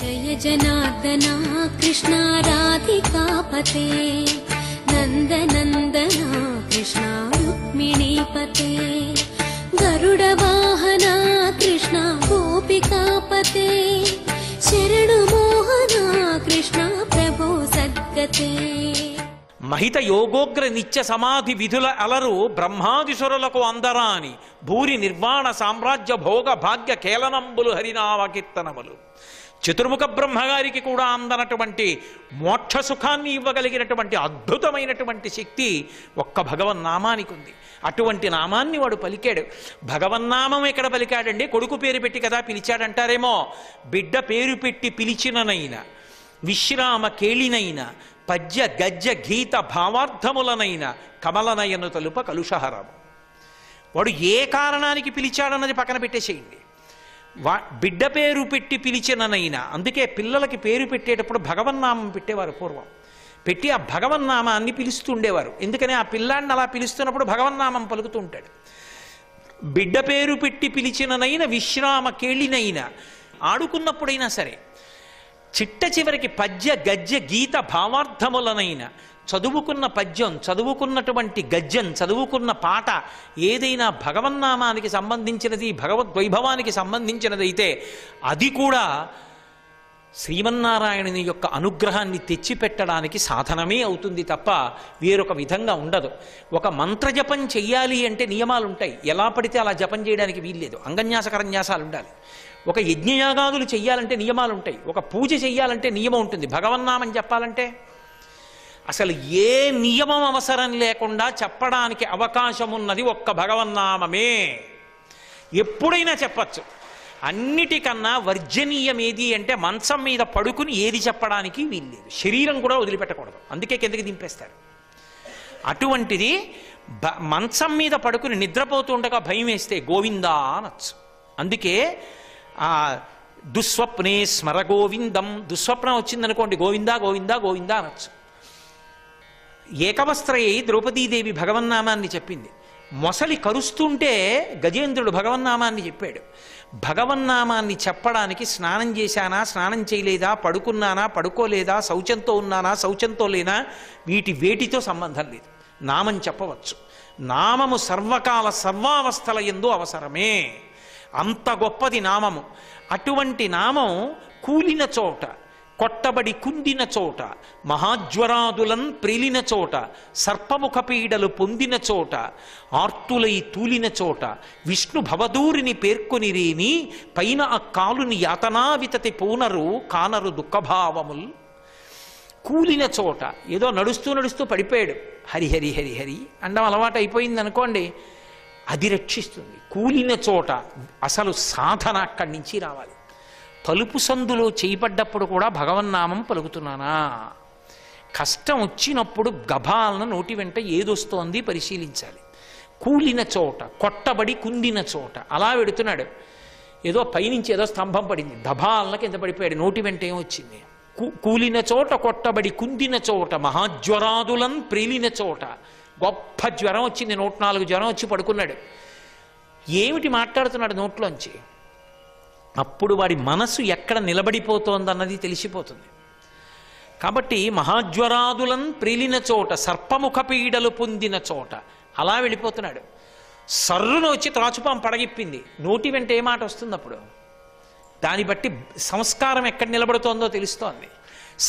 जय जनार्दना कृष्णा राधिकापते नन्दनन्दना कृष्णा रुक्मिणीपते गरुडवाहना कृष्णा गोपिकापते शरणुमोहना कृष्णा प्रभो सद्गते మహిత యోగోగ్ర నిత్య సమాధి విధుల అలరు బ్రహ్మాదిసురులకు అందరాని భూరి నిర్వాణ సామ్రాజ్య భోగ భాగ్య కేలనంబులు హరినామ కీర్తనములు. చతుర్ముఖ బ్రహ్మగారికి కూడా అందనటువంటి మోక్ష సుఖాన్ని ఇవ్వగలిగినటువంటి అద్భుతమైనటువంటి శక్తి ఒక్క భగవన్నామానికి ఉంది. అటువంటి నామాన్ని వాడు పలికాడు. భగవన్నామం ఎక్కడ పలికాడండి? కొడుకు పేరు పెట్టి కదా పిలిచాడంటారేమో. బిడ్డ పేరు పెట్టి పిలిచిననైనా విశ్రామ కేళినైనా పద్య గద్య గీత భావార్థములనైన కమలనయను తలుప కలుషహరము. వాడు ఏ కారణానికి పిలిచాడన్నది పక్కన పెట్టేసేయండి. బిడ్డ పేరు పెట్టి పిలిచిననైనా, అందుకే పిల్లలకి పేరు పెట్టేటప్పుడు భగవన్నామం పెట్టేవారు పూర్వం. పెట్టి ఆ భగవన్నామాన్ని పిలుస్తుండేవారు. ఎందుకని ఆ పిల్లాడిని అలా పిలుస్తున్నప్పుడు భగవన్నామం పలుకుతూ ఉంటాడు. బిడ్డ పేరు పెట్టి పిలిచిననైనా విశ్రామ కేళినైనా, ఆడుకున్నప్పుడైనా సరే చిట్ట చివరికి పద్య గద్య గీత భావార్థములనైనా, చదువుకున్న పద్యం, చదువుకున్నటువంటి గద్యం, చదువుకున్న పాట ఏదైనా భగవన్నామానికి సంబంధించినది, భగవద్వైభవానికి సంబంధించినదైతే అది కూడా శ్రీమన్నారాయణుని యొక్క అనుగ్రహాన్ని తెచ్చిపెట్టడానికి సాధనమే అవుతుంది తప్ప వేరొక విధంగా ఉండదు. ఒక మంత్రజపం చెయ్యాలి అంటే నియమాలు ఉంటాయి. ఎలా పడితే అలా జపం చేయడానికి వీల్లేదు. అంగన్యాసకరన్యాసాలు ఉండాలి. ఒక యజ్ఞయాగాదులు చెయ్యాలంటే నియమాలు ఉంటాయి. ఒక పూజ చెయ్యాలంటే నియమం ఉంటుంది. భగవన్నామం చెప్పాలంటే అసలు ఏ నియమం అవసరం లేకుండా చెప్పడానికి అవకాశం ఉన్నది ఒక్క భగవన్నామమే. ఎప్పుడైనా చెప్పచ్చు. అన్నిటికన్నా వర్జనీయం ఏది అంటే మంచం మీద పడుకుని ఏది చెప్పడానికి వీల్లేదు. శరీరం కూడా వదిలిపెట్టకూడదు. అందుకే కిందకి దింపేస్తారు. అటువంటిది మంచం మీద పడుకుని నిద్రపోతుండగా భయం వేస్తే గోవిందా అనొచ్చు. అందుకే దుస్వప్నే స్మర గోవిందం. దుస్వప్నం వచ్చిందనుకోండి గోవిందా గోవిందా గోవిందా అనొచ్చు. ఏకవస్త్రయ్యి ద్రౌపదీదేవి భగవన్నామాన్ని చెప్పింది. మొసలి కరుస్తుంటే గజేంద్రుడు భగవన్నామాన్ని చెప్పాడు. భగవన్నామాన్ని చెప్పడానికి స్నానం చేశానా, స్నానం చేయలేదా, పడుకున్నానా, పడుకోలేదా, శౌచంతో ఉన్నానా, శౌచంతో లేనా, వేటితో సంబంధం లేదు. నామం చెప్పవచ్చు. నామము సర్వకాల సర్వావస్థల యందు అవసరమే. అంత గొప్పది నామము. అటువంటి నామం కూలిన చోట, కొట్టబడి కుందిన చోట, మహాజ్వరాదులన్ ప్రేలిన చోట, సర్పముఖ పీడలు పొందిన చోట, ఆర్తులై తూలిన చోట, విష్ణు భవదూరిని పేర్కొని రేని పైన ఆ కాలుని యాతనావితతి పూనరు కానరు దుఃఖభావముల్. కూలిన చోట, ఏదో నడుస్తూ నడుస్తూ పడిపోయాడు, హరిహరి హరిహరి అండం అలవాటు అయిపోయింది అనుకోండి, అది రక్షిస్తుంది. కూలిన చోట అసలు సాధన అక్కడి నుంచి రావాలి. తలుపు సందులో చేయబడ్డప్పుడు కూడా భగవన్నామం పలుకుతున్నానా? కష్టం వచ్చినప్పుడు గభాలను నోటి వెంట ఏదొస్తోంది పరిశీలించాలి. కూలిన చోట, కొట్టబడి కుందిన చోట అలా వెడుతున్నాడు. ఏదో పైనుంచి ఏదో స్తంభం పడింది, దభాలన కింద పడిపోయాడు. నోటి వెంట ఏమొచ్చింది? కూలిన చోట, కొట్టబడి కుందిన చోట, మహాజ్వరాదులన్ ప్రేలిన చోట. గొప్ప జ్వరం వచ్చింది, 104 జ్వరం వచ్చి పడుకున్నాడు. ఏమిటి మాట్లాడుతున్నాడు నోట్లోంచి? అప్పుడు వాడి మనసు ఎక్కడ నిలబడిపోతోందన్నది తెలిసిపోతుంది. కాబట్టి మహాజ్వరాదులన్ ప్రేలిన చోట, సర్పముఖ పీడలు పొందిన చోట అలా వెళ్ళిపోతున్నాడు. సర్రును వచ్చి త్రాచుపాం పడగిప్పింది. నోటి వెంట ఏ మాట వస్తుంది అప్పుడు? దాన్ని బట్టి సంస్కారం ఎక్కడ నిలబడుతోందో తెలుస్తోంది.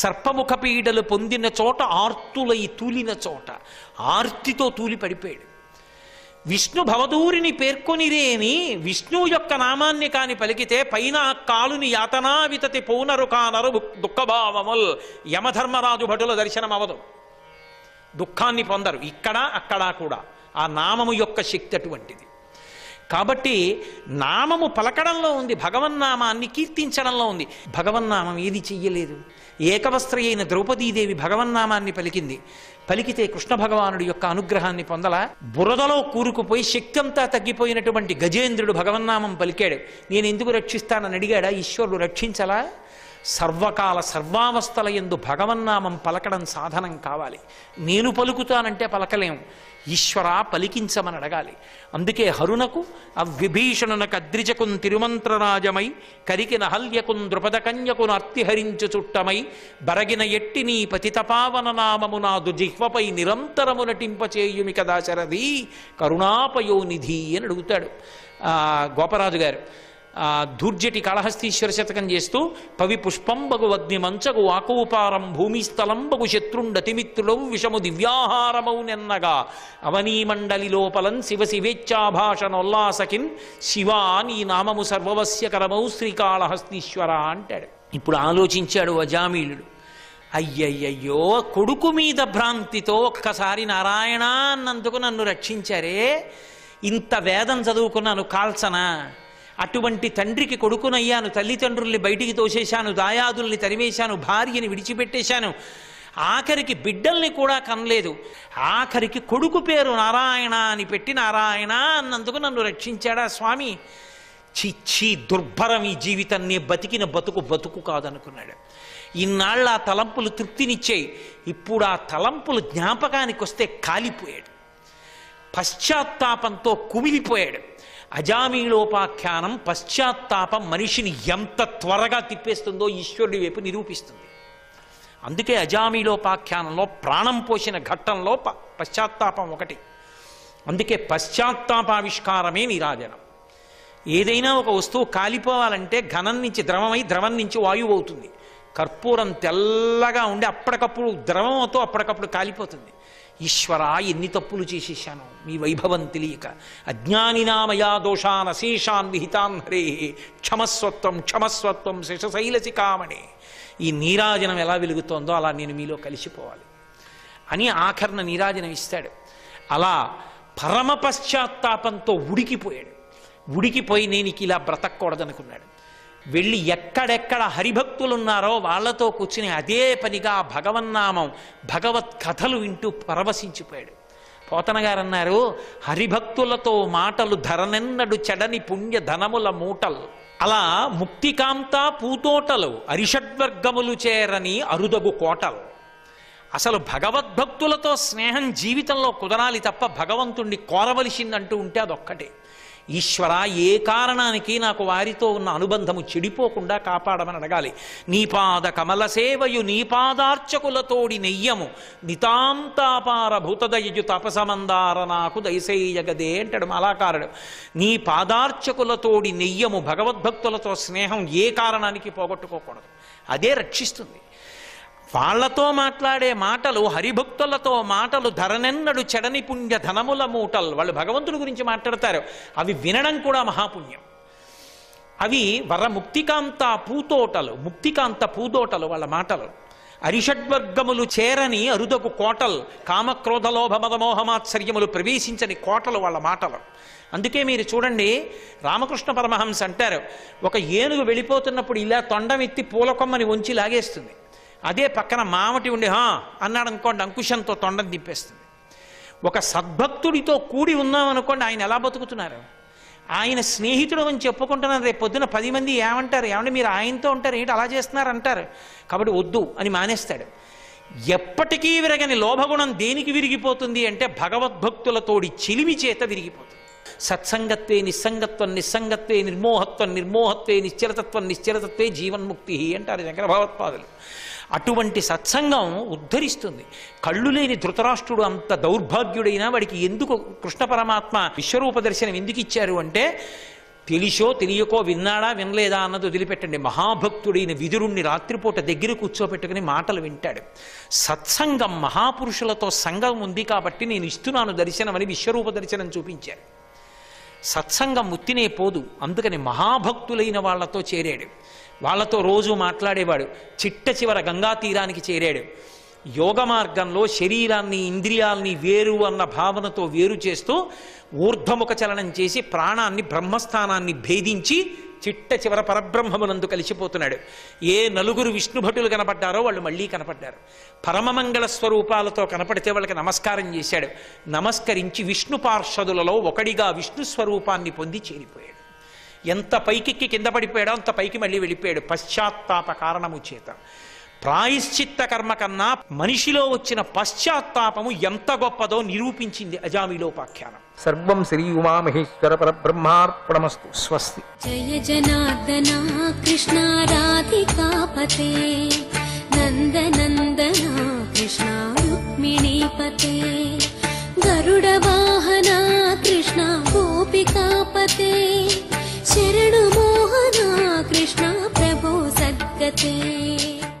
సర్పముఖ పీడలు పొందిన చోట, ఆర్తులై తూలిన చోట, ఆర్తితో తూలి పడిపోయాడు. విష్ణు భవదూరిని పేర్కొనిరేని విష్ణువు యొక్క నామాన్ని కాని పలికితే పైన కాలుని యాతనావితతి పౌనరు కానరు దుఃఖభావముల్. యమధర్మరాజు భటుల దర్శనం అవదు, దుఃఖాన్ని పొందరు. ఇక్కడ అక్కడ కూడా ఆ నామము యొక్క శక్తి అటువంటిది. కాబట్టి నామము పలకడంలో ఉంది, భగవన్నామాన్ని కీర్తించడంలో ఉంది. భగవన్నామం ఏది చెయ్యలేదు. ఏకవస్త్ర అయిన ద్రౌపదీదేవి భగవన్నామాన్ని పలికింది. పలికితే కృష్ణ భగవానుడి యొక్క అనుగ్రహాన్ని పొందలా? బురదలో కూరుకుపోయి శక్తి అంతా తగ్గిపోయినటువంటి గజేంద్రుడు భగవన్నామం పలికాడు. నేను ఎందుకు రక్షిస్తానని అడిగాడా? ఈశ్వరుడు రక్షించలా? సర్వకాల సర్వావస్థల యందు భగవన్నామం పలకడం సాధనం కావాలి. నేను పలుకుతానంటే పలకలేం, ఈశ్వర పలికించమని అడగాలి. అందుకే హరునకు అవ్విభీషణునకు అద్రిజకున్ తిరుమంత్రరాజమై కరికిన హల్యకున్ ద్రుపదకన్యకును అర్తిహరించు చుట్టమై బరగిన ఎట్టి నీ పతితపావన నామము నాదు జిహ్వపై నిరంతరము నటింపచేయుమి కదా శరథి కరుణాపయోనిధి అని అడుగుతాడు గోపరాజు గారు. ధూర్జటి కాళహస్తీశ్వర శతకం చేస్తూ పవి పుష్పంబగు అగ్ని మంచగు ఆకూపారం భూమిస్థలంబగు శత్రుండతిమిత్రుడవు విషము దివ్యాహారమౌ నెన్నగా అవనీమండలి లోపలం శివ శివేచ్ఛాభాషణోల్లాసకిన్ శివా నీ నామము సర్వవస్యకరమౌ శ్రీకాళహస్తీశ్వర అంటాడు. ఇప్పుడు ఆలోచించాడు అజామీళుడు, అయ్యయ్యయ్యో కొడుకు మీద భ్రాంతితో ఒక్కసారి నారాయణ అన్నందుకు నన్ను రక్షించారే, ఇంత వేదం చదువుకున్నాను కాల్చనా, అటువంటి తండ్రికి కొడుకునయ్యాను, తల్లిదండ్రుల్ని బయటికి తోసేశాను, దాయాదుల్ని తరివేశాను, భార్యని విడిచిపెట్టేశాను, ఆఖరికి బిడ్డల్ని కూడా కనలేదు, ఆఖరికి కొడుకు పేరు నారాయణ అని పెట్టి నారాయణ అన్నందుకు నన్ను రక్షించాడా స్వామి, చిచ్చి దుర్భరం ఈ జీవితాన్ని, బతికిన బతుకు కాదనుకున్నాడు. ఇన్నాళ్ళు ఆ తలంపులు తృప్తినిచ్చాయి, ఇప్పుడు ఆ తలంపులు జ్ఞాపకానికి వస్తే కాలిపోయాడు, పశ్చాత్తాపంతో కుమిలిపోయాడు. అజామీళోపాఖ్యానం పశ్చాత్తాపం మనిషిని ఎంత త్వరగా తిప్పేస్తుందో ఈశ్వరుడి వైపు నిరూపిస్తుంది. అందుకే అజామీళోపాఖ్యానంలో ప్రాణం పోసిన ఘట్టంలో పశ్చాత్తాపం ఒకటి. అందుకే పశ్చాత్తాపావిష్కారమే నీరాజనం. ఏదైనా ఒక వస్తువు కాలిపోవాలంటే ఘనం నుంచి ద్రవమై, ద్రవం నుంచి వాయువు అవుతుంది. కర్పూరం తెల్లగా ఉండి అప్పటికప్పుడు ద్రవం అవుతూ అప్పటికప్పుడు కాలిపోతుంది. ఈశ్వర ఎన్ని తప్పులు చేసేసాను మీ వైభవం తెలియక, అజ్ఞానినామయా దోషాన్ అశేషాన్ విహితాన్ హరే క్షమస్వత్వం క్షమస్వత్వం శశశైలసికామణి. ఈ నీరాజనం ఎలా వెలుగుతోందో అలా నేను మీలో కలిసిపోవాలి అని ఆఖరణ నీరాజనం ఇస్తాడు. అలా పరమ పశ్చాత్తాపంతో ఉడికిపోయాడు. ఉడికిపోయి నేను ఇలా బ్రతకూడదనుకున్నాడు. వెళ్ళి ఎక్కడెక్కడ హరిభక్తులున్నారో వాళ్లతో కూర్చుని అదే పనిగా భగవన్నామం భగవత్ కథలు వింటూ పరవశించిపోయాడు. పోతన గారు అన్నారు, హరిభక్తులతో మాటలు ధరనెన్నడు చెడని పుణ్య ధనముల మూటలు. అలా ముక్తికాంత పూతోటలు అరిషడ్వర్గములు చేరని అరుదగు కోటలు. అసలు భగవద్భక్తులతో స్నేహం జీవితంలో కుదరాలి తప్ప భగవంతుణ్ణి కోరవలసిందంటూ ఉంటే అదొక్కటే. ఈశ్వర ఏ కారణానికి నాకు వారితో ఉన్న అనుబంధము చెడిపోకుండా కాపాడమని అడగాలి. నీ పాద కమల సేవయు నీ పాదార్చకులతోడి నెయ్యము నితాంతాపార భూతదయు తపసమందార నాకు దయసేయగదే అంటాడు మాలాకారుడు. నీ పాదార్చకులతోడి నెయ్యము, భగవద్భక్తులతో స్నేహం ఏ కారణానికి పోగొట్టుకోకూడదు, అదే రక్షిస్తుంది. వాళ్లతో మాట్లాడే మాటలు, హరిభక్తులతో మాటలు ధరనెన్నడు చెడని పుణ్య ధనముల మూటలు. వాళ్ళు భగవంతుడి గురించి మాట్లాడతారు, అవి వినడం కూడా మహాపుణ్యం. అవి ముక్తికాంత పూతోటలు, ముక్తికాంత పూదోటలు వాళ్ళ మాటలు. అరిషడ్వర్గములు చేరని అరుదకు కోటలు, కామక్రోధలోభ మదమోహమాత్సర్యములు ప్రవేశించని కోటలు వాళ్ళ మాటలు. అందుకే మీరు చూడండి, రామకృష్ణ పరమహంస అంటారు, ఒక ఏనుగు వెళ్ళిపోతున్నప్పుడు ఇలా తొండమెత్తి పూలకొమ్మని వంచి లాగేస్తుంది. అదే పక్కన మామటి ఉండి అన్నాడు అనుకోండి, అంకుశంతో తొండం తిప్పేస్తుంది. ఒక సద్భక్తుడితో కూడి ఉన్నామనుకోండి, ఆయన ఎలా బతుకుతున్నారు, ఆయన స్నేహితుడు అని చెప్పుకుంటున్నారు. రేపు పొద్దున 10 మంది ఏమంటారు, ఏమంటే మీరు ఆయనతో ఉంటారు ఏంటి అలా చేస్తున్నారు అంటారు, కాబట్టి వద్దు అని మానేస్తాడు. ఎప్పటికీ విరగని లోభగుణం దేనికి విరిగిపోతుంది అంటే భగవద్భక్తులతోడి చిలిమి చేత విరిగిపోతుంది. సత్సంగత్వే నిస్సంగత్వం, నిస్సంగత్వే నిర్మోహత్వం, నిర్మోహత్వే నిశ్చలతత్వం, నిశ్చలతత్వే జీవన్ముక్తి అంటారు శంకర భగవత్పాదులు. అటువంటి సత్సంగం ఉద్ధరిస్తుంది. కళ్ళు లేని ధృతరాష్ట్రుడు అంత దౌర్భాగ్యుడైనా వాడికి ఎందుకు కృష్ణ పరమాత్మ విశ్వరూప దర్శనం ఎందుకు ఇచ్చారు అంటే, తెలిసో తెలియకో విన్నాడా వినలేదా అన్నది వదిలిపెట్టండి, మహాభక్తుడైన విదురుణ్ణి రాత్రిపూట దగ్గర కూర్చోపెట్టుకుని మాటలు వింటాడు. సత్సంగం మహాపురుషులతో సంఘం ఉంది కాబట్టి నేను ఇస్తున్నాను దర్శనం అని విశ్వరూప దర్శనం చూపించారు. సత్సంగం ముత్తినే పోదు, అందుకని మహాభక్తులైన వాళ్లతో చేరాడు. వాళ్లతో రోజు మాట్లాడేవాడు. చిట్ట చివర గంగా తీరానికి చేరాడు. యోగ మార్గంలో శరీరాన్ని ఇంద్రియాల్ని వేరు అన్న భావనతో వేరు చేస్తూ ఊర్ధ్వముఖ చలనం చేసి ప్రాణాన్ని బ్రహ్మస్థానాన్ని భేదించి చిట్ట చివర పరబ్రహ్మమునందు కలిసిపోతున్నాడు. ఏ నలుగురు విష్ణుభటులు కనపడ్డారో వాళ్ళు మళ్ళీ కనపడ్డారు. పరమమంగళ స్వరూపాలతో కనపడితే వాళ్ళకి నమస్కారం చేశాడు. నమస్కరించి విష్ణు పార్షదులలో ఒకడిగా విష్ణు స్వరూపాన్ని పొంది చేరిపోయాడు. ఎంత పైకెక్కి కింద పడిపోయాడో అంత పైకి మళ్ళీ వెళ్ళిపోయాడు పశ్చాత్తాప కారణము చేత. ప్రాయశ్చిత్త కర్మ కన్నా మనిషిలో వచ్చిన పశ్చాత్తాపము ఎంత గొప్పదో నిరూపించింది అజామిలోపాఖ్యానం. సర్వం శ్రీ ఉమామహేశ్వర పరబ్రహ్మార్పణమస్తు. స్వస్తి. జయ జనార్దన కృష్ణ రాధికాపతే నందనందన కృష్ణ రుక్మిణీపతే గరుడ వాహన కృష్ణ గోపికాపతే శరణు మోహన కృష్ణ ప్రభో సద్గతే.